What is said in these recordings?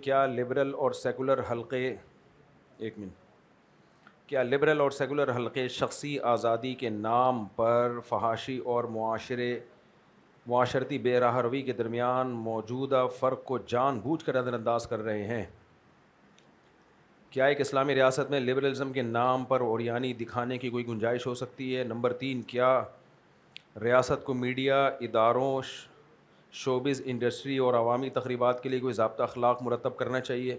کیا لبرل اور سیکولر حلقے ایک منٹ کیا لبرل اور سیکولر حلقے شخصی آزادی کے نام پر فحاشی اور معاشرتی بے راہ روی کے درمیان موجودہ فرق کو جان بوجھ کر نظر انداز کر رہے ہیں؟ کیا ایک اسلامی ریاست میں لبرلزم کے نام پر عریانی دکھانے کی کوئی گنجائش ہو سکتی ہے؟ نمبر 3، کیا ریاست کو میڈیا اداروں، شوبز انڈسٹری اور عوامی تقریبات کے لیے کوئی ضابطہ اخلاق مرتب کرنا چاہیے؟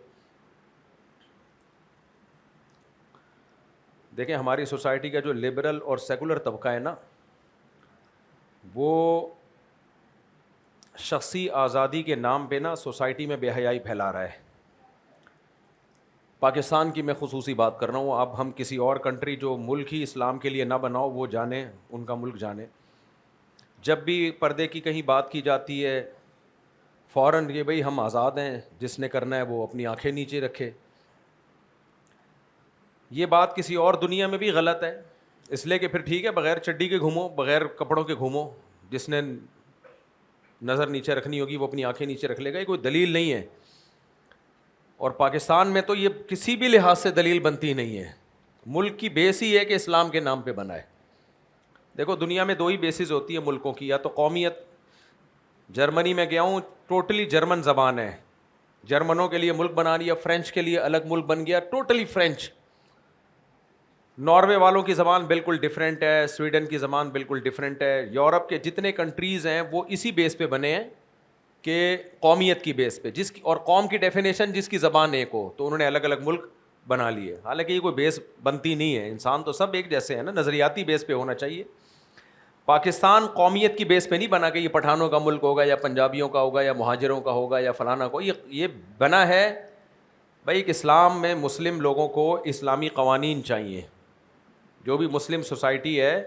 دیکھیں، ہماری سوسائٹی کا جو لبرل اور سیکولر طبقہ ہے نا، وہ شخصی آزادی کے نام پہ نا سوسائٹی میں بے حیائی پھیلا رہا ہے۔ پاکستان کی میں خصوصی بات کر رہا ہوں، اب ہم کسی اور کنٹری جو ملک ہی اسلام کے لیے نہ بناؤ وہ جانے، ان کا ملک جانے، جب بھی پردے کی کہیں بات کی جاتی ہے فوراً کہ بھئی ہم آزاد ہیں، جس نے کرنا ہے وہ اپنی آنکھیں نیچے رکھے۔ یہ بات کسی اور دنیا میں بھی غلط ہے، اس لیے کہ پھر ٹھیک ہے بغیر چڈی کے گھومو، بغیر کپڑوں کے گھومو، جس نے نظر نیچے رکھنی ہوگی وہ اپنی آنکھیں نیچے رکھ لے گا، یہ کوئی دلیل نہیں ہے۔ اور پاکستان میں تو یہ کسی بھی لحاظ سے دلیل بنتی نہیں ہے، ملک کی بیس ہی ہے کہ اسلام کے نام پہ بنا ہے۔ دیکھو دنیا میں 2 ہی بیسز ہوتی ہیں ملکوں کی، یا تو قومیت۔ جرمنی میں گیا ہوں، ٹوٹلی جرمن زبان ہے، جرمنوں کے لیے ملک بنا لیا، فرینچ کے لیے الگ ملک بن گیا، ٹوٹلی فرینچ۔ ناروے والوں کی زبان بالکل ڈیفرنٹ ہے، سویڈن کی زبان بالکل ڈیفرنٹ ہے۔ یورپ کے جتنے کنٹریز ہیں وہ اسی بیس پہ بنے ہیں کہ قومیت کی بیس پہ، اور قوم کی ڈیفینیشن جس کی زبان ایک ہو، تو انہوں نے الگ الگ ملک بنا لیے۔ حالانکہ یہ کوئی بیس بنتی نہیں ہے، انسان تو سب ایک جیسے ہیں نا، نظریاتی بیس پہ ہونا چاہیے۔ پاکستان قومیت کی بیس پہ نہیں بنا کہ یہ پٹھانوں کا ملک ہوگا یا پنجابیوں کا ہوگا یا مہاجروں کا ہوگا یا فلانا کو، یہ بنا ہے بھائی کہ اسلام میں مسلم لوگوں کو اسلامی قوانین چاہیے۔ جو بھی مسلم سوسائٹی ہے،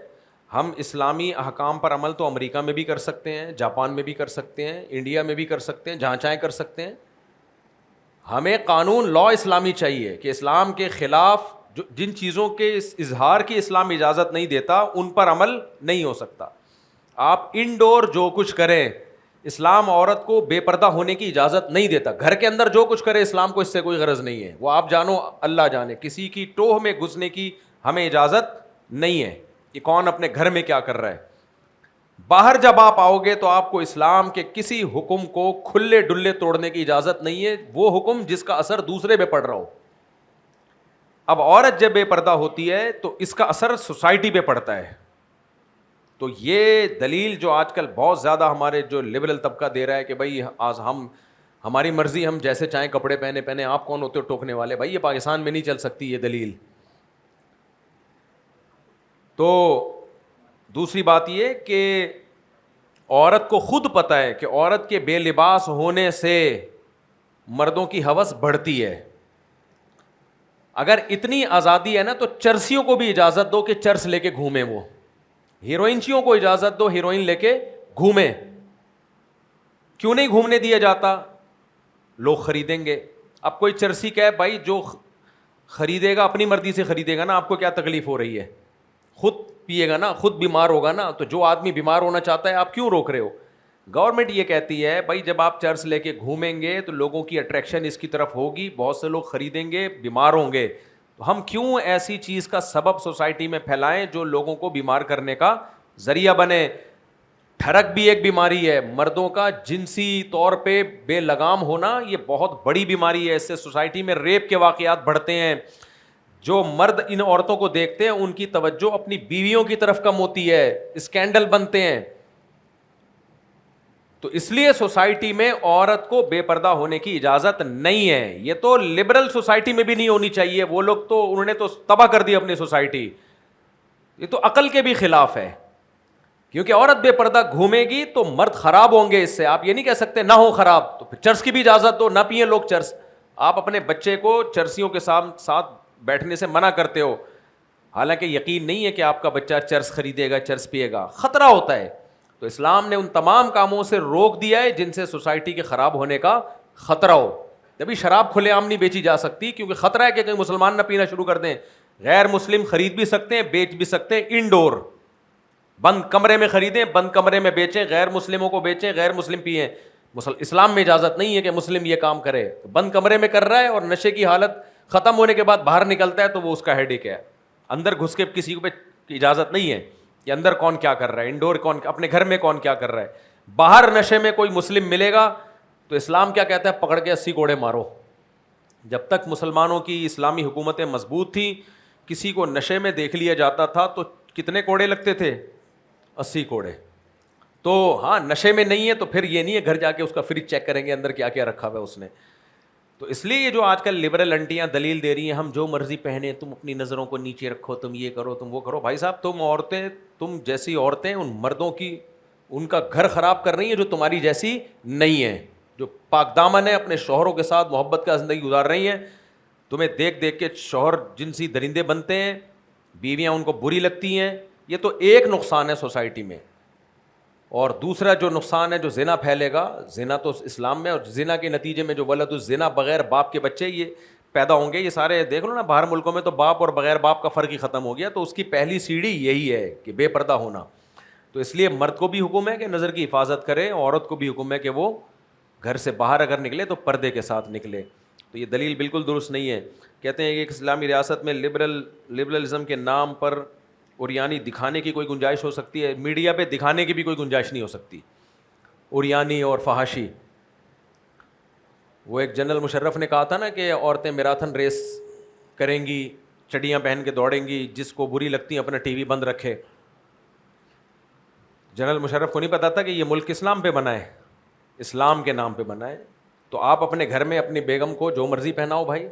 ہم اسلامی احکام پر عمل تو امریکہ میں بھی کر سکتے ہیں، جاپان میں بھی کر سکتے ہیں، انڈیا میں بھی کر سکتے ہیں، جہاں چاہیں کر سکتے ہیں۔ ہمیں قانون لا اسلامی چاہیے کہ اسلام کے خلاف جن چیزوں کے اظہار کی اسلام اجازت نہیں دیتا ان پر عمل نہیں ہو سکتا۔ آپ انڈور جو کچھ کریں، اسلام عورت کو بے پردہ ہونے کی اجازت نہیں دیتا۔ گھر کے اندر جو کچھ کرے اسلام کو اس سے کوئی غرض نہیں ہے، وہ آپ جانو اللہ جانے۔ کسی کی ٹوہ میں گھسنے کی ہمیں اجازت نہیں ہے کہ کون اپنے گھر میں کیا کر رہا ہے۔ باہر جب آپ آؤ گے تو آپ کو اسلام کے کسی حکم کو کھلے ڈلے توڑنے کی اجازت نہیں ہے، وہ حکم جس کا اثر دوسرے پہ پڑ رہا ہو۔ اب عورت جب بے پردہ ہوتی ہے تو اس کا اثر سوسائٹی پہ پڑتا ہے۔ تو یہ دلیل جو آج کل بہت زیادہ ہمارے جو لبرل طبقہ دے رہا ہے کہ بھائی آج ہماری مرضی، ہم جیسے چاہیں کپڑے پہنے، آپ کون ہوتے ہو ٹوکنے والے؟ بھائی یہ پاکستان میں نہیں چل سکتی یہ دلیل۔ تو دوسری بات یہ کہ عورت کو خود پتہ ہے کہ عورت کے بے لباس ہونے سے مردوں کی ہوس بڑھتی ہے۔ اگر اتنی آزادی ہے نا تو چرسیوں کو بھی اجازت دو کہ چرس لے کے گھومیں، وہ ہیروئنچیوں کو اجازت دو ہیروئن لے کے گھومیں۔ کیوں نہیں گھومنے دیا جاتا؟ لوگ خریدیں گے۔ اب کوئی چرسی کہے بھائی جو خریدے گا اپنی مرضی سے خریدے گا نا، آپ کو کیا تکلیف ہو رہی ہے؟ خود پیے گا نا، خود بیمار ہوگا نا، تو جو آدمی بیمار ہونا چاہتا ہے آپ کیوں روک رہے ہو؟ گورنمنٹ یہ کہتی ہے بھائی جب آپ چرس لے کے گھومیں گے تو لوگوں کی اٹریکشن اس کی طرف ہوگی، بہت سے لوگ خریدیں گے، بیمار ہوں گے، تو ہم کیوں ایسی چیز کا سبب سوسائٹی میں پھیلائیں جو لوگوں کو بیمار کرنے کا ذریعہ بنے۔ ٹھرک بھی ایک بیماری ہے، مردوں کا جنسی طور پہ بے لگام ہونا یہ بہت بڑی بیماری ہے، اس سے سوسائٹی میں ریپ کے واقعات بڑھتے ہیں۔ جو مرد ان عورتوں کو دیکھتے ہیں ان کی توجہ اپنی بیویوں کی طرف کم ہوتی ہے، اسکینڈل بنتے ہیں۔ تو اس لیے سوسائٹی میں عورت کو بے پردہ ہونے کی اجازت نہیں ہے۔ یہ تو لبرل سوسائٹی میں بھی نہیں ہونی چاہیے، وہ لوگ تو انہوں نے تو تباہ کر دی اپنی سوسائٹی۔ یہ تو عقل کے بھی خلاف ہے، کیونکہ عورت بے پردہ گھومے گی تو مرد خراب ہوں گے اس سے۔ آپ یہ نہیں کہہ سکتے نہ ہو خراب، تو پھر چرس کی بھی اجازت دو، نہ پئیں لوگ چرس۔ آپ اپنے بچے کو چرسیوں کے ساتھ بیٹھنے سے منع کرتے ہو، حالانکہ یقین نہیں ہے کہ آپ کا بچہ چرس خریدے گا، چرس پیے گا، خطرہ ہوتا ہے۔ تو اسلام نے ان تمام کاموں سے روک دیا ہے جن سے سوسائٹی کے خراب ہونے کا خطرہ ہو۔ جبھی شراب کھلے عام نہیں بیچی جا سکتی کیونکہ خطرہ ہے کہ کہیں مسلمان نہ پینا شروع کر دیں۔ غیر مسلم خرید بھی سکتے ہیں، بیچ بھی سکتے ہیں، انڈور بند کمرے میں خریدیں، بند کمرے میں بیچیں، غیر مسلموں کو بیچیں، غیر مسلم پئیں۔ اسلام میں اجازت نہیں ہے کہ مسلم یہ کام کرے. بند کمرے میں کر رہا ہے اور نشے کی حالت ختم ہونے کے بعد باہر نکلتا ہے تو وہ اس کا ہیڈیک ہے. اندر گھس کے کسی کو کی اجازت نہیں ہے کہ اندر کون کیا کر رہا ہے, انڈور کون اپنے گھر میں کون کیا کر رہا ہے. باہر نشے میں کوئی مسلم ملے گا تو اسلام کیا کہتا ہے, پکڑ کے 80 کوڑے مارو. جب تک مسلمانوں کی اسلامی حکومتیں مضبوط تھیں, کسی کو نشے میں دیکھ لیا جاتا تھا تو کتنے کوڑے لگتے تھے, 80 کوڑے. تو ہاں نشے میں نہیں ہے تو پھر یہ نہیں ہے گھر جا کے اس کا فریج چیک کریں گے اندر کیا کیا رکھا ہوا ہے اس نے. تو اس لیے یہ جو آج کل لبرل انٹیاں دلیل دے رہی ہیں ہم جو مرضی پہنے, تم اپنی نظروں کو نیچے رکھو, تم یہ کرو تم وہ کرو. بھائی صاحب تم عورتیں, تم جیسی عورتیں ان مردوں کی ان کا گھر خراب کر رہی ہیں جو تمہاری جیسی نہیں ہیں, جو پاک دامن ہے, اپنے شوہروں کے ساتھ محبت کا زندگی گزار رہی ہیں. تمہیں دیکھ دیکھ کے شوہر جنسی درندے بنتے ہیں, بیویاں ان کو بری لگتی ہیں. یہ تو ایک نقصان ہے سوسائٹی میں. اور دوسرا جو نقصان ہے جو زنا پھیلے گا, زنا تو اسلام میں, اور زنا کے نتیجے میں جو ولد الزنا بغیر باپ کے بچے یہ پیدا ہوں گے, یہ سارے دیکھ لو نا باہر ملکوں میں تو باپ اور بغیر باپ کا فرق ہی ختم ہو گیا. تو اس کی پہلی سیڑھی یہی ہے کہ بے پردہ ہونا. تو اس لیے مرد کو بھی حکم ہے کہ نظر کی حفاظت کرے, عورت کو بھی حکم ہے کہ وہ گھر سے باہر اگر نکلے تو پردے کے ساتھ نکلے. تو یہ دلیل بالکل درست نہیں ہے. کہتے ہیں کہ ایک اسلامی ریاست میں لبرلزم کے نام پر اوریانی دکھانے کی کوئی گنجائش ہو سکتی ہے, میڈیا پہ دکھانے کی بھی کوئی گنجائش نہیں ہو سکتی اوریانی اور فحاشی. وہ ایک جنرل مشرف نے کہا تھا نا کہ عورتیں میراتھن ریس کریں گی, چڑیاں پہن کے دوڑیں گی, جس کو بری لگتی ہیں اپنا ٹی وی بند رکھے. جنرل مشرف کو نہیں پتا تھا کہ یہ ملک اسلام پہ بنا ہے, اسلام کے نام پہ بنا ہے. تو آپ اپنے گھر میں اپنی بیگم کو جو مرضی پہناؤ بھائی,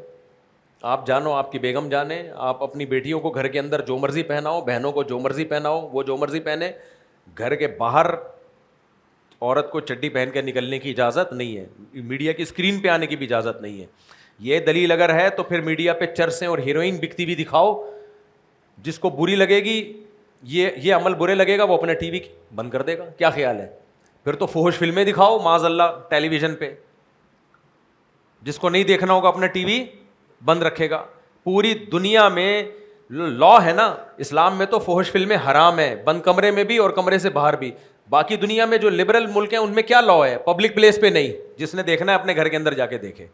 آپ جانو آپ کی بیگم جانے. آپ اپنی بیٹیوں کو گھر کے اندر جو مرضی پہناؤ, بہنوں کو جو مرضی پہناؤ, وہ جو مرضی پہنے. گھر کے باہر عورت کو چڈی پہن کے نکلنے کی اجازت نہیں ہے, میڈیا کی اسکرین پہ آنے کی بھی اجازت نہیں ہے. یہ دلیل اگر ہے تو پھر میڈیا پہ چرسیں اور ہیروئن بکتی ہوئی دکھاؤ. جس کو بری لگے گی, یہ عمل برے لگے گا, وہ اپنا ٹی وی بند کر دے گا. کیا خیال ہے؟ پھر تو فحش فلمیں دکھاؤ معاذ اللہ ٹیلی ویژن پہ. جس کو نہیں دیکھنا ہوگا اپنا ٹی وی بند رکھے گا. پوری دنیا میں لا ہے نا, اسلام میں تو فحش فلمیں حرام ہے, بند کمرے میں بھی اور کمرے سے باہر بھی. باقی دنیا میں جو لبرل ملک ہیں ان میں کیا لا ہے؟ پبلک پلیس پہ نہیں, جس نے دیکھنا ہے اپنے گھر کے اندر جا کے دیکھے.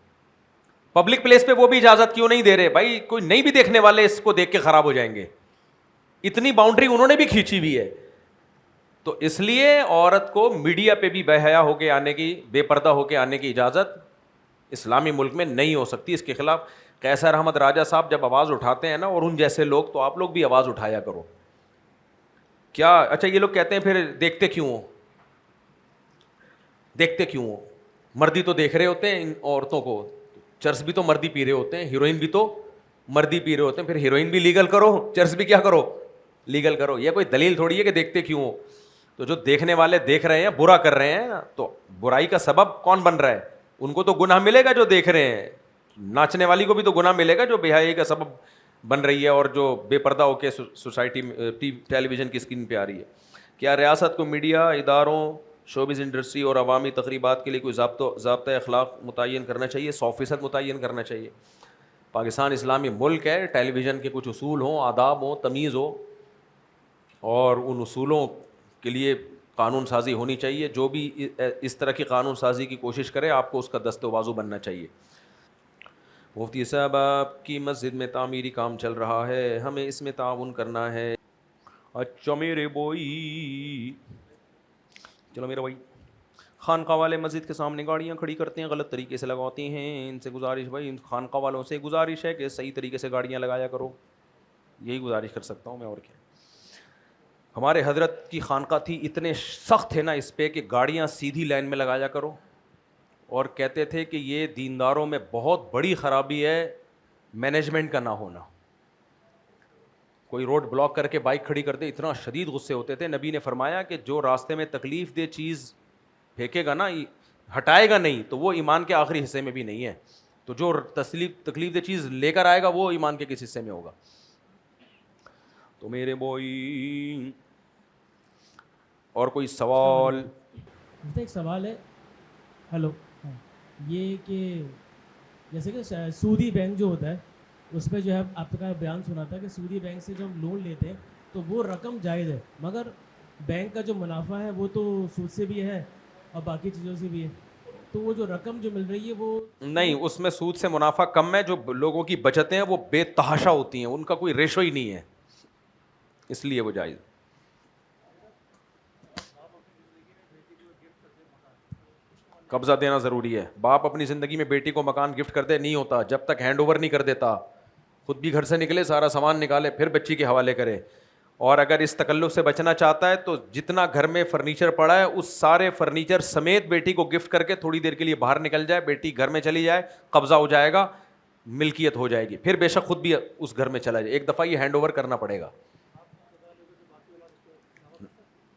پبلک پلیس پہ وہ بھی اجازت کیوں نہیں دے رہے بھائی؟ کوئی نہیں بھی دیکھنے والے اس کو دیکھ کے خراب ہو جائیں گے. اتنی باؤنڈری انہوں نے بھی کھینچی ہوئی ہے. تو اس لیے عورت کو میڈیا پہ بھی بے حیا ہو کے آنے کی, بے پردہ ہو کے آنے کی اجازت اسلامی ملک میں نہیں ہو سکتی. اس کے خلاف قیصر احمد راجہ صاحب جب آواز اٹھاتے ہیں نا, اور ان جیسے لوگ, تو آپ لوگ بھی آواز اٹھایا کرو. کیا اچھا یہ لوگ کہتے ہیں پھر دیکھتے کیوں ہو, دیکھتے کیوں ہو؟ مردی تو دیکھ رہے ہوتے ہیں ان عورتوں کو, چرس بھی تو مردی پی رہے ہوتے ہیں, ہیروئن بھی تو مردی پی رہے ہوتے ہیں, پھر ہیروئن بھی لیگل کرو, چرس بھی کیا کرو, لیگل کرو. یہ کوئی دلیل تھوڑی ہے کہ دیکھتے کیوں ہو. تو جو دیکھنے والے دیکھ رہے ہیں, برا کر رہے ہیں, تو برائی کا سبب کون بن رہا ہے؟ ان کو تو گناہ ملے گا جو دیکھ رہے ہیں. ناچنے والی کو بھی تو گناہ ملے گا جو بے حیائی کا سبب بن رہی ہے اور جو بے پردہ ہو کے سوسائٹی میں ٹیلی ویژن کی اسکرین پہ آ رہی ہے. کیا ریاست کو میڈیا اداروں, شوبز انڈسٹری اور عوامی تقریبات کے لیے کوئی ضابطۂ اخلاق متعین کرنا چاہیے؟ 100% متعین کرنا چاہیے. پاکستان اسلامی ملک ہے, ٹیلی ویژن کے کچھ اصول ہوں, آداب ہوں, تمیز ہو, اور ان اصولوں کے لیے قانون سازی ہونی چاہیے. جو بھی اس طرح کی قانون سازی کی کوشش کرے آپ کو اس کا دست و بازو بننا چاہیے. مفتی صاحب آپ کی مسجد میں تعمیری کام چل رہا ہے, ہمیں اس میں تعاون کرنا ہے. اچھا میرے بوئی, چلو میرا بھائی. خانقاہ والے مسجد کے سامنے گاڑیاں کھڑی کرتے ہیں, غلط طریقے سے لگاتے ہیں. ان سے گزارش, بھائی ان خانقاہ والوں سے گزارش ہے کہ صحیح طریقے سے گاڑیاں لگایا کرو. یہی گزارش کر سکتا ہوں میں, اور کیا. ہمارے حضرت کی خانقاہ تھی, اتنے سخت تھے نا اس پہ کہ گاڑیاں سیدھی لائن میں لگایا کرو, اور کہتے تھے کہ یہ دینداروں میں بہت بڑی خرابی ہے مینجمنٹ کا نہ ہونا. کوئی روڈ بلاک کر کے بائک کھڑی کر دے, اتنا شدید غصے ہوتے تھے. نبی نے فرمایا کہ جو راستے میں تکلیف دہ چیز پھینکے گا نا, ہٹائے گا نہیں, تو وہ ایمان کے آخری حصے میں بھی نہیں ہے. تو جو تکلیف دہ چیز لے کر آئے گا وہ ایمان کے کس حصے میں ہوگا. تو میرے بوئی, اور کوئی سوال؟ ایک سوال ہے. ہلو, یہ کہ جیسے کہ سودی بینک جو ہوتا ہے اس پہ جو ہے آپ کا بیان سنا تھا کہ سودی بینک سے جب لون لیتے ہیں تو وہ رقم جائز ہے, مگر بینک کا جو منافع ہے وہ تو سود سے بھی ہے اور باقی چیزوں سے بھی ہے. تو وہ جو رقم جو مل رہی ہے وہ نہیں, اس میں سود سے منافع کم ہے. جو لوگوں کی بچتیں ہیں وہ بے تحاشا ہوتی ہیں, ان کا کوئی ریشو ہی نہیں ہے, اس لیے وہ جائز. قبضہ دینا ضروری ہے. باپ اپنی زندگی میں بیٹی کو مکان گفٹ کر دے, نہیں ہوتا جب تک ہینڈ اوور نہیں کر دیتا. خود بھی گھر سے نکلے, سارا سامان نکالے, پھر بچی کے حوالے کرے. اور اگر اس تکلف سے بچنا چاہتا ہے تو جتنا گھر میں فرنیچر پڑا ہے اس سارے فرنیچر سمیت بیٹی کو گفٹ کر کے تھوڑی دیر کے لیے باہر نکل جائے, بیٹی گھر میں چلی جائے, قبضہ ہو جائے گا, ملکیت ہو جائے گی. پھر بے شک خود بھی اس گھر میں چلا جائے, ایک دفعہ یہ ہینڈ اوور کرنا پڑے گا.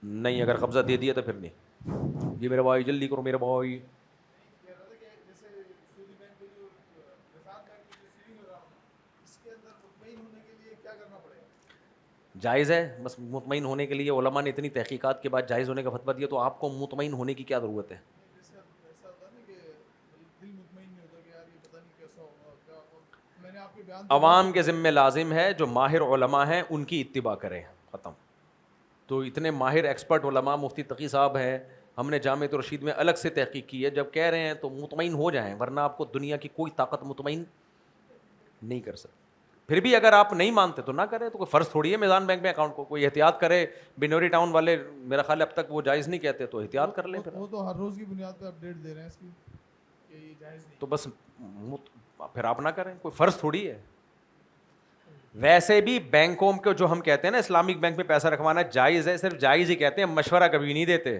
نہیں, اگر قبضہ دے دیا تو پھر نہیں. جی میرے بھائی جلدی کرو میرے بھائی. جائز ہے, بس مطمئن ہونے کے لیے علماء نے اتنی تحقیقات کے بعد جائز ہونے کا فتویٰ دیا, تو آپ کو مطمئن ہونے کی کیا ضرورت ہے؟ عوام کے ذمہ لازم ہے جو ماہر علماء ہیں ان کی اتباع کریں, ختم. تو اتنے ماہر ایکسپرٹ علماء, مفتی تقی صاحب ہیں, ہم نے جامعۃ الرشید میں الگ سے تحقیق کی ہے, جب کہہ رہے ہیں تو مطمئن ہو جائیں, ورنہ آپ کو دنیا کی کوئی طاقت مطمئن نہیں کر سکتی. پھر بھی اگر آپ نہیں مانتے تو نہ کریں, تو کوئی فرض تھوڑی ہے میزان بینک میں اکاؤنٹ کو, کوئی احتیاط کرے. بنوری ٹاؤن والے میرا خیال اب تک وہ جائز نہیں کہتے, تو احتیاط کر لیں. وہ تو ہر روز کی بنیاد پہ اپڈیٹ دے رہے ہیں اس کی کہ یہ جائز نہیں, تو بس پھر آپ نہ کریں, کوئی فرض تھوڑی ہے. ویسے بھی بینکوں کو جو ہم کہتے ہیں نا اسلامک بینک میں پیسہ رکھوانا جائز ہے, صرف جائز ہی کہتے ہیں, مشورہ کبھی نہیں دیتے.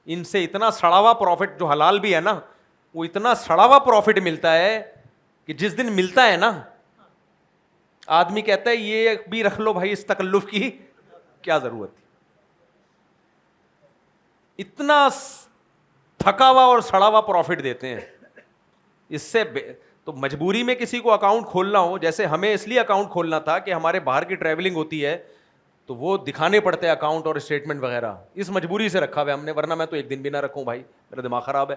ان سے اتنا سڑا ہوا پروفٹ, جو حلال بھی ہے نا, وہ اتنا سڑا ہوا پروفٹ ملتا ہے کہ جس دن ملتا ہے نا آدمی کہتا ہے یہ بھی رکھ لو بھائی, اس تکلف کی کیا ضرورت تھی. اتنا تھکا ہوا اور سڑا ہوا پروفٹ دیتے ہیں. اس سے تو مجبوری میں کسی کو اکاؤنٹ کھولنا ہو, جیسے ہمیں اس لیے اکاؤنٹ کھولنا تھا کہ ہمارے باہر کی ٹریولنگ ہوتی ہے تو وہ دکھانے پڑتے ہیں اکاؤنٹ اور اسٹیٹمنٹ وغیرہ, اس مجبوری سے رکھا ہوا ہے ہم نے, ورنہ میں تو ایک دن بھی نہ رکھوں بھائی, میرا دماغ خراب ہے.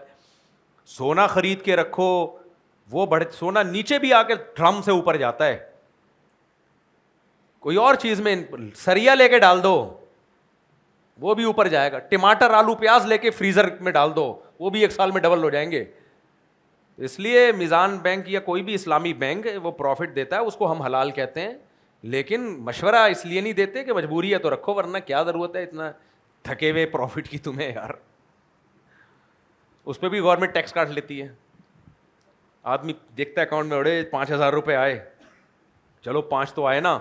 سونا خرید کے رکھو, وہ سونا نیچے بھی آ کے ڈرم سے اوپر جاتا ہے. کوئی اور چیز میں سریا لے کے ڈال دو, وہ بھی اوپر جائے گا. ٹماٹر آلو پیاز لے کے فریزر میں ڈال دو, وہ بھی 1 سال میں ڈبل ہو جائیں گے. اس لیے میزان بینک یا کوئی بھی اسلامی بینک وہ پروفٹ دیتا ہے, اس کو ہم حلال کہتے ہیں, لیکن مشورہ اس لیے نہیں دیتے کہ مجبوری ہے تو رکھو, ورنہ کیا ضرورت ہے اتنا تھکے ہوئے پروفٹ کی تمہیں یار. اس پہ بھی گورنمنٹ ٹیکس کاٹ لیتی ہے. آدمی دیکھتا ہے اکاؤنٹ میں اڑے 5,000 روپے آئے, چلو 5 تو آئے نا,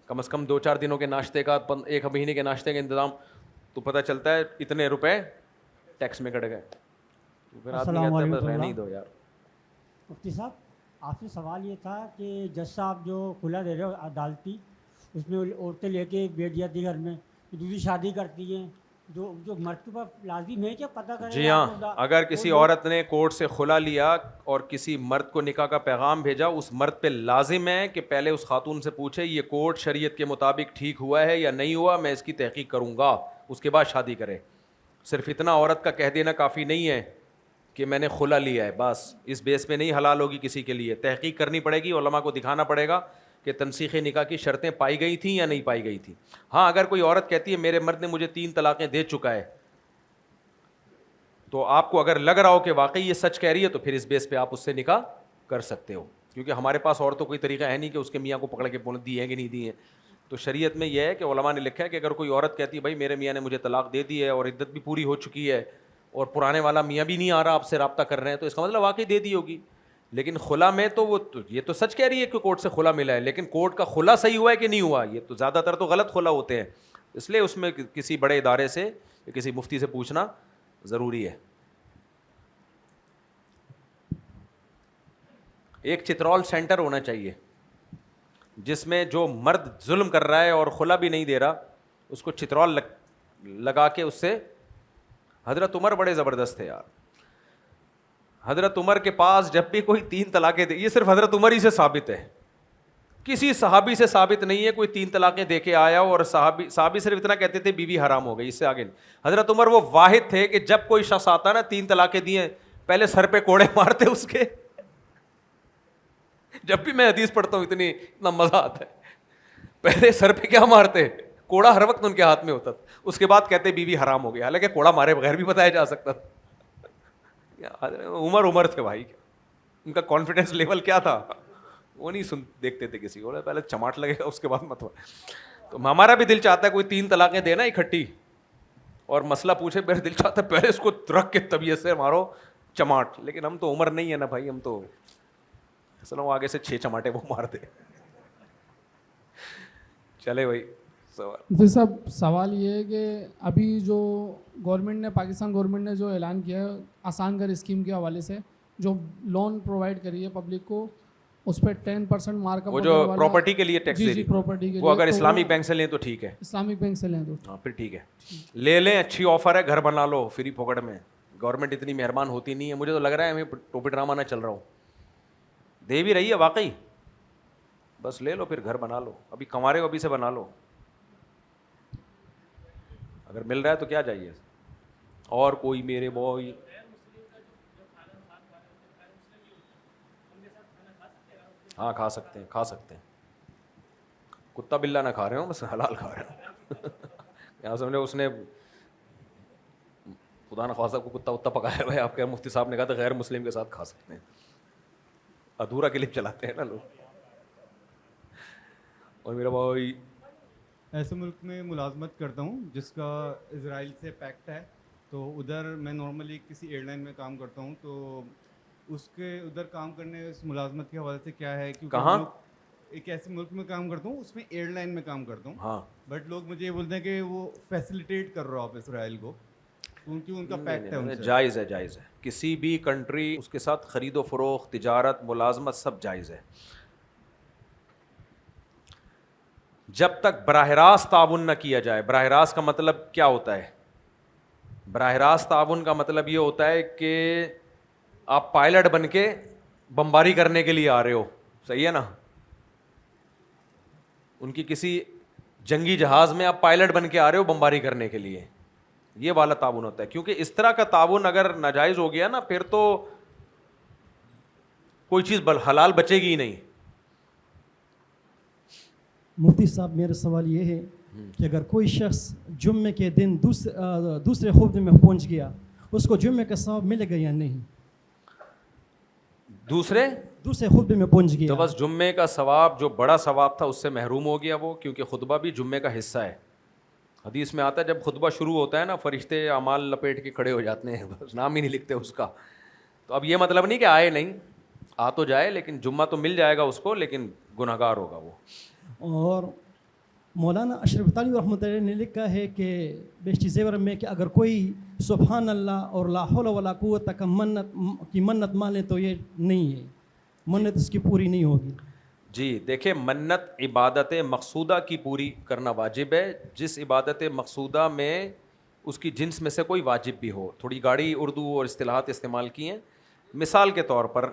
کم از کم 2-4 دنوں کے ناشتے کا, 1 مہینے کے ناشتے کا انتظام, تو پتہ چلتا ہے اتنے روپے ٹیکس میں کٹ گئے. السلام علیکم. رہنے ہی دو یار. مفتی صاحب, آپ سے سوال یہ تھا کہ جج صاحب جو کھلا دے رہے ہو عدالتی, اس میں عورتیں لے کے بیٹھ جاتی گھر میں, دوسری شادی کرتی ہیں, جو مرد کے اوپر لازم ہے کہ پتہ کرے. جی ہاں, اگر کسی عورت نے کورٹ سے خلا لیا اور کسی مرد کو نکاح کا پیغام بھیجا, اس مرد پہ لازم ہے کہ پہلے اس خاتون سے پوچھے یہ کورٹ شریعت کے مطابق ٹھیک ہوا ہے یا نہیں ہوا, میں اس کی تحقیق کروں گا, اس کے بعد شادی کرے. صرف اتنا عورت کا کہہ دینا کافی نہیں ہے کہ میں نے خلا لیا ہے, بس اس بیس پہ نہیں حلال ہوگی کسی کے لیے. تحقیق کرنی پڑے گی, علماء کو دکھانا پڑے گا کہ تنسیخ نکاح کی شرطیں پائی گئی تھیں یا نہیں پائی گئی تھیں. ہاں, اگر کوئی عورت کہتی ہے میرے مرد نے مجھے 3 طلاقیں دے چکا ہے, تو آپ کو اگر لگ رہا ہو کہ واقعی یہ سچ کہہ رہی ہے تو پھر اس بیس پہ آپ اس سے نکاح کر سکتے ہو, کیونکہ ہمارے پاس اور تو کوئی طریقہ ہے نہیں کہ اس کے میاں کو پکڑ کے دی ہے کہ نہیں دی ہے. تو شریعت میں یہ ہے کہ علماء نے لکھا ہے کہ اگر کوئی عورت کہتی ہے بھائی میرے میاں نے مجھے طلاق دے دی ہے اور عدت بھی پوری ہو چکی ہے اور پرانے والا میاں بھی نہیں آ رہا آپ سے رابطہ کر رہے ہیں, تو اس کا مطلب واقعی دے دی ہوگی. لیکن خلا میں تو وہ یہ تو سچ کہہ رہی ہے کہ کورٹ سے خلا ملا ہے, لیکن کورٹ کا خلا صحیح ہوا ہے کہ نہیں ہوا, یہ تو زیادہ تر تو غلط خلا ہوتے ہیں. اس لیے اس میں کسی بڑے ادارے سے یا کسی مفتی سے پوچھنا ضروری ہے. ایک چترول سینٹر ہونا چاہیے جس میں جو مرد ظلم کر رہا ہے اور خلا بھی نہیں دے رہا, اس کو چترول لگا کے اس سے. حضرت عمر بڑے زبردست تھے یار. حضرت عمر کے پاس جب بھی کوئی 3 طلاقیں دے, یہ صرف حضرت عمر ہی سے ثابت ہے, کسی صحابی سے ثابت نہیں ہے کوئی 3 طلاقیں دے کے آیا اور صحابی صرف اتنا کہتے تھے بیوی حرام ہو گئی, اس سے آگے نہیں. حضرت عمر وہ واحد تھے کہ جب کوئی شخص آتا نا 3 طلاقیں دیے, پہلے سر پہ کوڑے مارتے اس کے. جب بھی میں حدیث پڑھتا ہوں اتنا مزہ آتا ہے, پہلے سر پہ کیا مارتے, کوڑا ہر وقت ان کے ہاتھ میں ہوتا تھا, اس کے بعد کہتے بیوی حرام ہو گئی, حالانکہ کوڑا مارے بغیر بھی بتایا جا سکتا تھا. عمر تھے بھائی, ان کا کانفیڈنس لیول کیا تھا, وہ نہیں دیکھتے تھے کسی کو, پہلے چماٹ لگے گا اس کے بعد مت. تو ہمارا بھی دل چاہتا ہے کوئی 3 طلاقیں دینا اکٹھی اور مسئلہ پوچھے, میرا دل چاہتا ہے پہلے اس کو رکھ کے طبیعت سے مارو چماٹ, لیکن ہم تو عمر نہیں ہے نا بھائی, ہم تو چلو آگے سے 6 چماٹے وہ مار دے. چلے بھائی سوال. مفتی صاحب سوال یہ ہے کہ ابھی جو گورنمنٹ نے, پاکستان گورنمنٹ نے جو اعلان کیا ہے آسان گھر اسکیم کے حوالے سے, جو لون پرووائڈ کری ہے پبلک کو, اس پہ 10% مارک اپ, وہ جو پراپرٹی کے لیے ٹیکس دے جی رہی, پراپرٹی کے وہ اگر اسلامک بینک سے لیں تو ٹھیک ہے, اسلامک بینک سے لیں تو ہاں پھر ٹھیک ہے, لے لیں, اچھی آفر ہے, گھر بنا لو فری پھوکٹ میں. گورنمنٹ اتنی مہربان ہوتی نہیں ہے, مجھے تو لگ رہا ہے ہمیں ٹوپی ڈرامہ نہ چل رہا ہوں, دے بھی رہی ہے واقعی, بس لے لو پھر گھر بنا لو, ابھی کما رہے ہو ابھی سے بنا لو, اگر مل رہا ہے تو کیا چاہیے. اور کوئی میرے بوائے ہاں کھا سکتے ہیں, کھا سکتے ہیں, کتا بلا نہ کھا رہے ہوں, بس حلال کھا رہے ہیں. یہاں سمجھے اس نے خدا نخواستہ کو کتا وتا پکایا بھائی, آپ کے مفتی صاحب نے کہا تھا غیر مسلم کے ساتھ کھا سکتے ہیں, ادھورا کلپ چلاتے ہیں نا لوگ. اور میرا بھائی ایسے ملک میں ملازمت کرتا ہوں جس کا اسرائیل سے پیکٹ ہے, تو ادھر میں نارملی کسی ایئر لائن میں کام کرتا ہوں, تو اس کے ادھر کام کرنے اس ملازمت کے حوالے سے کیا ہے, کیونکہ کہاں ایک ایسے ملک میں کام کرتا ہوں, اس میں ایئر لائن میں کام کرتا ہوں, ہاں, بٹ لوگ مجھے یہ بولتے ہیں کہ وہ فیسیلیٹیٹ کر رہا ہو آپ اسرائیل کو, کیونکہ ان کا پیکٹ ہے ان سے. جائز ہے, جائز ہے, کسی بھی کنٹری اس کے ساتھ خرید و فروخت, تجارت, ملازمت سب جائز ہے, جب تک براہ راست تعاون نہ کیا جائے. براہ راست کا مطلب کیا ہوتا ہے؟ براہ راست تعاون کا مطلب یہ ہوتا ہے کہ آپ پائلٹ بن کے بمباری کرنے کے لیے آ رہے ہو, صحیح ہے نا, ان کی کسی جنگی جہاز میں آپ پائلٹ بن کے آ رہے ہو بمباری کرنے کے لیے, یہ والا تعاون ہوتا ہے. کیونکہ اس طرح کا تعاون اگر ناجائز ہو گیا نا, پھر تو کوئی چیز حلال بچے گی ہی نہیں. مفتی صاحب میرا سوال یہ ہے کہ اگر کوئی شخص جمعے کے دن دوسرے خطبے میں پہنچ گیا, اس کو جمعے کا ثواب ملے گا یا نہیں؟ دوسرے خطبے میں پہنچ گیا تو بس جمعے کا ثواب, جو بڑا ثواب تھا, اس سے محروم ہو گیا وہ, کیونکہ خطبہ بھی جمعے کا حصہ ہے. حدیث میں آتا ہے جب خطبہ شروع ہوتا ہے نا, فرشتے اعمال لپیٹ کے کھڑے ہو جاتے ہیں, بس نام ہی نہیں لکھتے اس کا. تو اب یہ مطلب نہیں کہ آئے نہیں, آ تو جائے, لیکن جمعہ تو مل جائے گا اس کو, لیکن گنہگار ہوگا وہ. اور مولانا اشرف تھانوی رحمۃ اللہ نے لکھا ہے کہ بیشتی زیور میں کہ اگر کوئی سبحان اللہ اور لا حول ولا قوت کا منت مانے تو یہ نہیں ہے, منت اس کی پوری نہیں ہوگی. جی دیکھیں, منت عبادت مقصودہ کی پوری کرنا واجب ہے, جس عبادت مقصودہ میں اس کی جنس میں سے کوئی واجب بھی ہو. تھوڑی گاڑی اردو اور اصطلاحات استعمال کی ہیں. مثال کے طور پر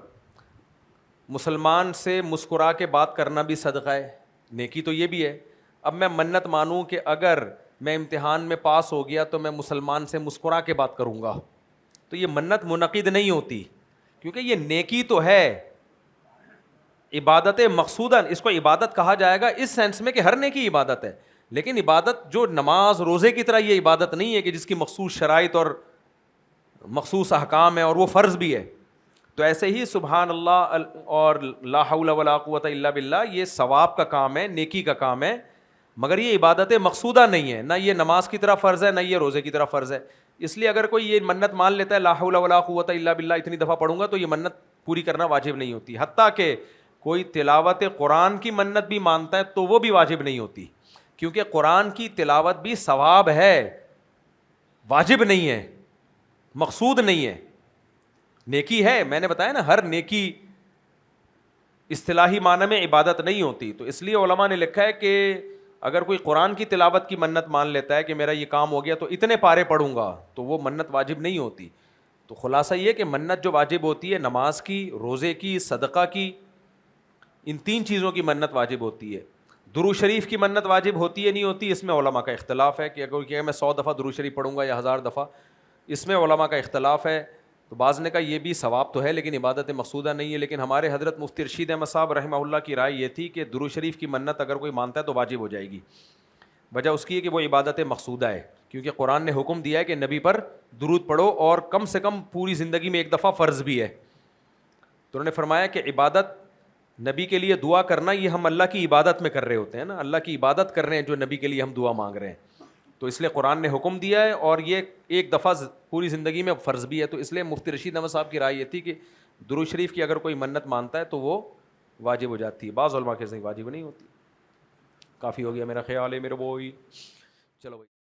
مسلمان سے مسکرا کے بات کرنا بھی صدقہ ہے, نیکی تو یہ بھی ہے. اب میں منت مانوں کہ اگر میں امتحان میں پاس ہو گیا تو میں مسلمان سے مسکرا کے بات کروں گا, تو یہ منت منعقد نہیں ہوتی, کیونکہ یہ نیکی تو ہے, عبادت مقصودہ. اس کو عبادت کہا جائے گا اس سینس میں کہ ہر نیکی عبادت ہے, لیکن عبادت جو نماز روزے کی طرح یہ عبادت نہیں ہے کہ جس کی مخصوص شرائط اور مخصوص احکام ہے اور وہ فرض بھی ہے. تو ایسے ہی سبحان اللہ اور لا حول ولا قوت الا باللہ یہ ثواب کا کام ہے, نیکی کا کام ہے, مگر یہ عبادت مقصودہ نہیں ہے. نہ یہ نماز کی طرح فرض ہے, نہ یہ روزے کی طرح فرض ہے. اس لیے اگر کوئی یہ منت مان لیتا ہے لا حول ولا قوت الا باللہ اتنی دفعہ پڑھوں گا, تو یہ منت پوری کرنا واجب نہیں ہوتی. حتیٰ کہ کوئی تلاوت قرآن کی منت بھی مانتا ہے تو وہ بھی واجب نہیں ہوتی, کیونکہ قرآن کی تلاوت بھی ثواب ہے, واجب نہیں ہے, مقصود نہیں ہے, نیکی ہے. میں نے بتایا نا, ہر نیکی اصطلاحی معنی میں عبادت نہیں ہوتی. تو اس لیے علماء نے لکھا ہے کہ اگر کوئی قرآن کی تلاوت کی منت مان لیتا ہے کہ میرا یہ کام ہو گیا تو اتنے پارے پڑھوں گا, تو وہ منت واجب نہیں ہوتی. تو خلاصہ یہ کہ منت جو واجب ہوتی ہے نماز کی, روزے کی, صدقہ کی, ان 3 چیزوں کی منت واجب ہوتی ہے. درود شریف کی منت واجب ہوتی ہے نہیں ہوتی, اس میں علماء کا اختلاف ہے کہ اگر کہ میں 100 دفعہ درود شریف پڑھوں گا یا 1000 دفعہ, اس میں علماء کا اختلاف ہے. تو بعض نے کہا یہ بھی ثواب تو ہے لیکن عبادت مقصودہ نہیں ہے. لیکن ہمارے حضرت مفتی رشید احمد صاحب رحمہ اللہ کی رائے یہ تھی کہ درود شریف کی منت اگر کوئی مانتا ہے تو واجب ہو جائے گی. وجہ اس کی ہے کہ وہ عبادت مقصودہ ہے. کیونکہ قرآن نے حکم دیا ہے کہ نبی پر درود پڑھو اور کم سے کم پوری زندگی میں ایک دفعہ فرض بھی ہے. تو انہوں نے فرمایا کہ عبادت نبی کے لیے دعا کرنا یہ ہم اللہ کی عبادت میں کر رہے ہوتے ہیں نا, اللہ کی عبادت کر رہے ہیں جو نبی کے لیے ہم دعا مانگ رہے ہیں. تو اس لیے قرآن نے حکم دیا ہے اور یہ ایک دفعہ پوری زندگی میں فرض بھی ہے. تو اس لیے مفتی رشید احمد صاحب کی رائے یہ تھی کہ درود شریف کی اگر کوئی منت مانتا ہے تو وہ واجب ہو جاتی ہے. بعض علماء کے صحیح واجب نہیں ہوتی. کافی ہو گیا میرا خیال ہے میرے بھائی. چلو بھائی.